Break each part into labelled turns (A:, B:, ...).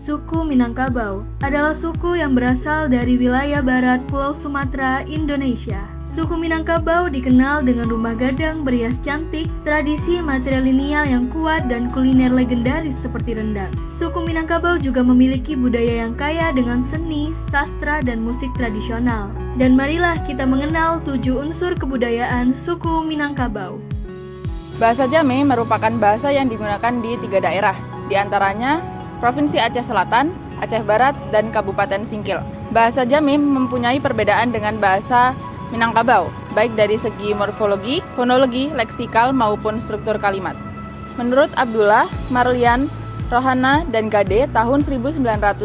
A: Suku Minangkabau adalah suku yang berasal dari wilayah barat Pulau Sumatera, Indonesia. Suku Minangkabau dikenal dengan rumah gadang berias cantik, tradisi matrilineal yang kuat, dan kuliner legendaris seperti rendang. Suku Minangkabau juga memiliki budaya yang kaya dengan seni, sastra, dan musik tradisional. Dan marilah kita mengenal 7 unsur kebudayaan suku Minangkabau.
B: Bahasa Jame merupakan bahasa yang digunakan di 3 daerah, di antaranya Provinsi Aceh Selatan, Aceh Barat, dan Kabupaten Singkil. Bahasa Jame mempunyai perbedaan dengan bahasa Minangkabau, baik dari segi morfologi, fonologi, leksikal, maupun struktur kalimat. Menurut Abdullah, Marlian, Rohana, dan Gade tahun 1990,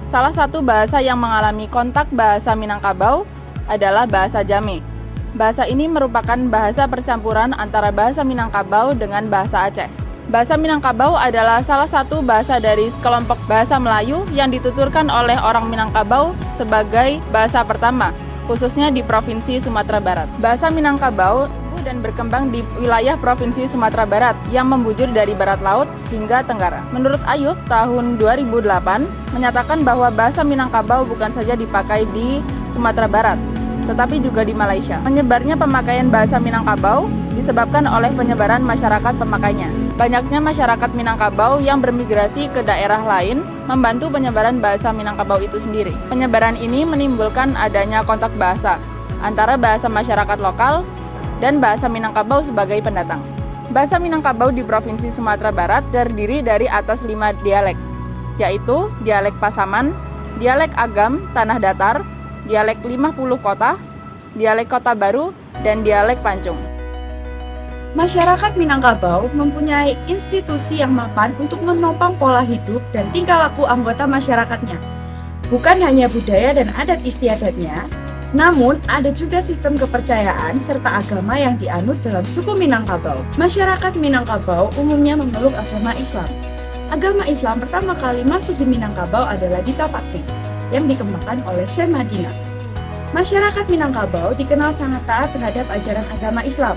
B: salah satu bahasa yang mengalami kontak bahasa Minangkabau adalah bahasa Jame. Bahasa ini merupakan bahasa percampuran antara bahasa Minangkabau dengan bahasa Aceh. Bahasa Minangkabau adalah salah satu bahasa dari kelompok bahasa Melayu yang dituturkan oleh orang Minangkabau sebagai bahasa pertama, khususnya di Provinsi Sumatera Barat. Bahasa Minangkabau dan berkembang di wilayah Provinsi Sumatera Barat yang membujur dari barat laut hingga tenggara. Menurut Ayub, tahun 2008 menyatakan bahwa bahasa Minangkabau bukan saja dipakai di Sumatera Barat, tetapi juga di Malaysia. Menyebarnya pemakaian bahasa Minangkabau disebabkan oleh penyebaran masyarakat pemakainya. Banyaknya masyarakat Minangkabau yang bermigrasi ke daerah lain membantu penyebaran bahasa Minangkabau itu sendiri. Penyebaran ini menimbulkan adanya kontak bahasa antara bahasa masyarakat lokal dan bahasa Minangkabau sebagai pendatang. Bahasa Minangkabau di Provinsi Sumatera Barat terdiri dari atas 5 dialek, yaitu dialek Pasaman, dialek Agam, Tanah Datar, dialek 50 Kota, dialek Kota Baru, dan dialek Pancung.
C: Masyarakat Minangkabau mempunyai institusi yang mapan untuk menopang pola hidup dan tingkah laku anggota masyarakatnya. Bukan hanya budaya dan adat istiadatnya, namun ada juga sistem kepercayaan serta agama yang dianut dalam suku Minangkabau. Masyarakat Minangkabau umumnya memeluk agama Islam. Agama Islam pertama kali masuk di Minangkabau adalah di Tapaktis yang dikembangkan oleh Syekh Madinah. Masyarakat Minangkabau dikenal sangat taat terhadap ajaran agama Islam.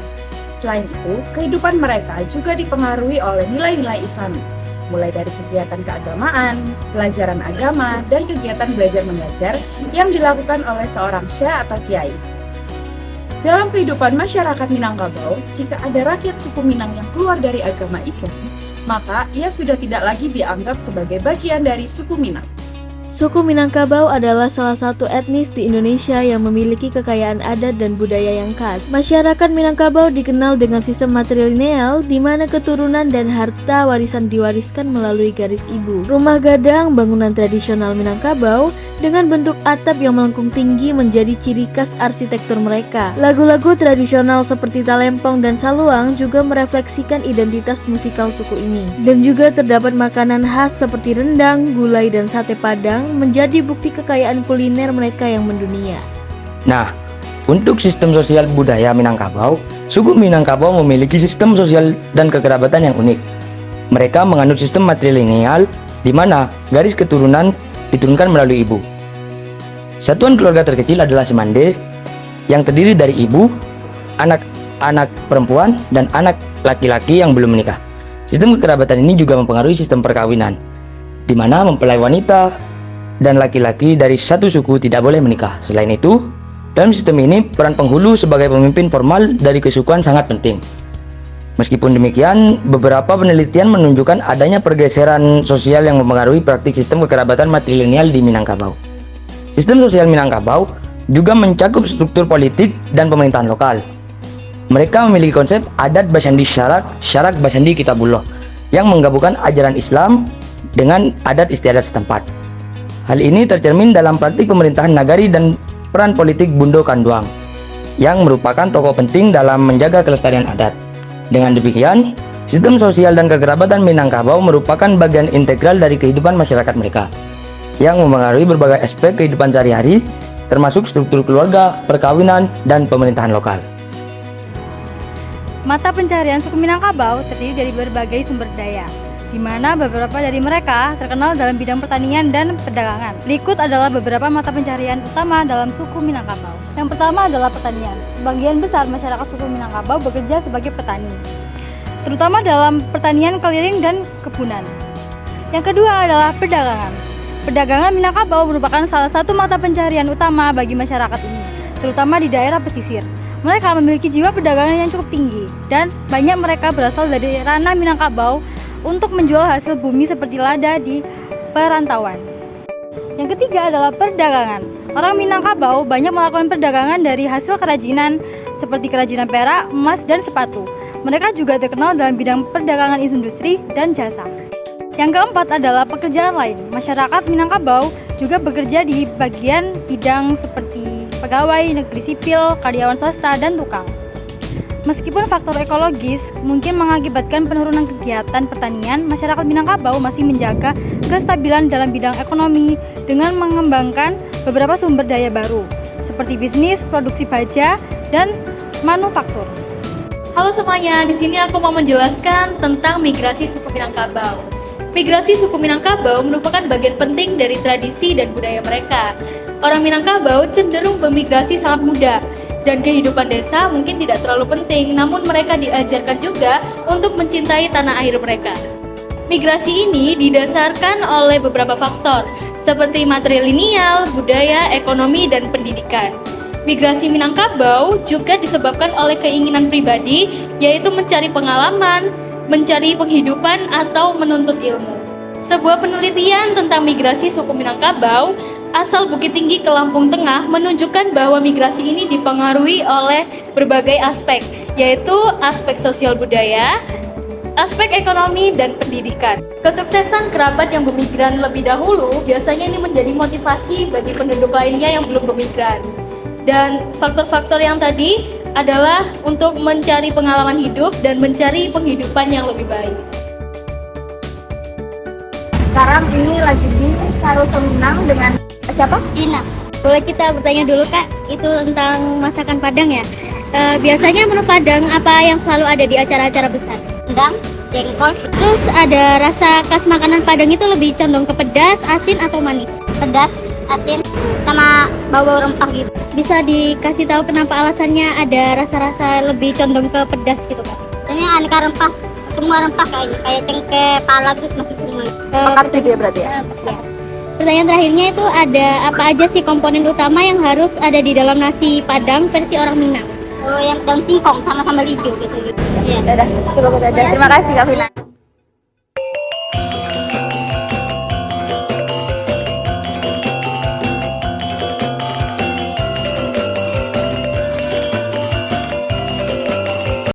C: Selain itu, kehidupan mereka juga dipengaruhi oleh nilai-nilai Islami, mulai dari kegiatan keagamaan, pelajaran agama, dan kegiatan belajar mengajar yang dilakukan oleh seorang syekh atau kiai. Dalam kehidupan masyarakat Minangkabau, jika ada rakyat suku Minang yang keluar dari agama Islam, maka ia sudah tidak lagi dianggap sebagai bagian dari suku Minang.
A: Suku Minangkabau adalah salah satu etnis di Indonesia yang memiliki kekayaan adat dan budaya yang khas. Masyarakat Minangkabau dikenal dengan sistem matrilineal di mana keturunan dan harta warisan diwariskan melalui garis ibu. Rumah gadang, bangunan tradisional Minangkabau dengan bentuk atap yang melengkung tinggi menjadi ciri khas arsitektur mereka. Lagu-lagu tradisional seperti talempong dan saluang juga merefleksikan identitas musikal suku ini. Dan juga terdapat makanan khas seperti rendang, gulai, dan sate padang menjadi bukti kekayaan kuliner mereka yang mendunia.
D: Nah, untuk sistem sosial budaya Minangkabau, suku Minangkabau memiliki sistem sosial dan kekerabatan yang unik. Mereka menganut sistem matrilineal di mana garis keturunan diturunkan melalui ibu. Satuan keluarga terkecil adalah semande yang terdiri dari ibu, anak-anak perempuan, dan anak laki-laki yang belum menikah. Sistem kekerabatan ini juga mempengaruhi sistem perkawinan, di mana mempelai wanita dan laki-laki dari satu suku tidak boleh menikah. Selain itu, dalam sistem ini peran penghulu sebagai pemimpin formal dari kesukuan sangat penting. Meskipun demikian, beberapa penelitian menunjukkan adanya pergeseran sosial yang mempengaruhi praktik sistem kekerabatan matrilineal di Minangkabau. Sistem sosial Minangkabau juga mencakup struktur politik dan pemerintahan lokal. Mereka memiliki konsep adat Basandi Syarak Basandi Kitabullah yang menggabungkan ajaran Islam dengan adat istiadat setempat. Hal ini tercermin dalam praktik pemerintahan nagari dan peran politik Bundo Kanduang yang merupakan tokoh penting dalam menjaga kelestarian adat. Dengan demikian, sistem sosial dan kekerabatan Minangkabau merupakan bagian integral dari kehidupan masyarakat mereka yang mempengaruhi berbagai aspek kehidupan sehari-hari, termasuk struktur keluarga, perkawinan, dan pemerintahan lokal.
E: Mata pencarian suku Minangkabau terdiri dari berbagai sumber daya, di mana beberapa dari mereka terkenal dalam bidang pertanian dan perdagangan. Berikut adalah beberapa mata pencarian utama dalam suku Minangkabau. Yang pertama adalah pertanian. Sebagian besar masyarakat suku Minangkabau bekerja sebagai petani, terutama dalam pertanian keliling dan kebunan. Yang kedua adalah perdagangan. Perdagangan Minangkabau merupakan salah satu mata pencaharian utama bagi masyarakat ini, terutama di daerah pesisir. Mereka memiliki jiwa perdagangan yang cukup tinggi dan banyak mereka berasal dari ranah Minangkabau untuk menjual hasil bumi seperti lada di perantauan. Yang ketiga adalah perdagangan. Orang Minangkabau banyak melakukan perdagangan dari hasil kerajinan seperti kerajinan perak, emas, dan sepatu. Mereka juga terkenal dalam bidang perdagangan industri dan jasa. Yang keempat adalah pekerjaan lain. Masyarakat Minangkabau juga bekerja di bagian bidang seperti pegawai negeri sipil, karyawan swasta, dan tukang. Meskipun faktor ekologis mungkin mengakibatkan penurunan kegiatan pertanian, masyarakat Minangkabau masih menjaga kestabilan dalam bidang ekonomi dengan mengembangkan beberapa sumber daya baru, seperti bisnis, produksi baja, dan manufaktur.
A: Halo semuanya, di sini aku mau menjelaskan tentang migrasi suku Minangkabau. Migrasi suku Minangkabau merupakan bagian penting dari tradisi dan budaya mereka. Orang Minangkabau cenderung bermigrasi sangat muda, dan kehidupan desa mungkin tidak terlalu penting, namun mereka diajarkan juga untuk mencintai tanah air mereka. Migrasi ini didasarkan oleh beberapa faktor, seperti matrilineal, budaya, ekonomi, dan pendidikan. Migrasi Minangkabau juga disebabkan oleh keinginan pribadi, yaitu mencari pengalaman, mencari penghidupan, atau menuntut ilmu. Sebuah penelitian tentang migrasi suku Minangkabau asal Bukit Tinggi ke Lampung Tengah menunjukkan bahwa migrasi ini dipengaruhi oleh berbagai aspek, yaitu aspek sosial budaya, aspek ekonomi, dan pendidikan. Kesuksesan kerabat yang bermigran lebih dahulu biasanya ini menjadi motivasi bagi penduduk lainnya yang belum bermigran. Dan faktor-faktor yang tadi adalah untuk mencari pengalaman hidup dan mencari penghidupan yang lebih baik.
F: Sekarang ini lagi di Carousel Minang dengan siapa?
G: Ina. Boleh kita bertanya dulu Kak, itu tentang masakan Padang ya. Biasanya menu Padang apa yang selalu ada di acara-acara besar? Rendang, jengkol. Terus ada rasa khas makanan Padang itu lebih condong ke pedas, asin atau manis? Pedas, asin, sama bau-bau rempah gitu. Bisa dikasih tahu kenapa alasannya ada rasa-rasa lebih condong ke pedas gitu Kak? Ini aneka rempah, semua rempah kayaknya, kayak cengkeh, pala terus masuk semua.
B: Pekat dia berarti ya?
G: Ya. Pertanyaan terakhirnya itu ada apa aja sih komponen utama yang harus ada di dalam nasi Padang versi orang Minang? Oh, yang daun singkong sama sambal hijau gitu. Iya.
F: Dadah, cukup aja. Terima kasih Kak Vina.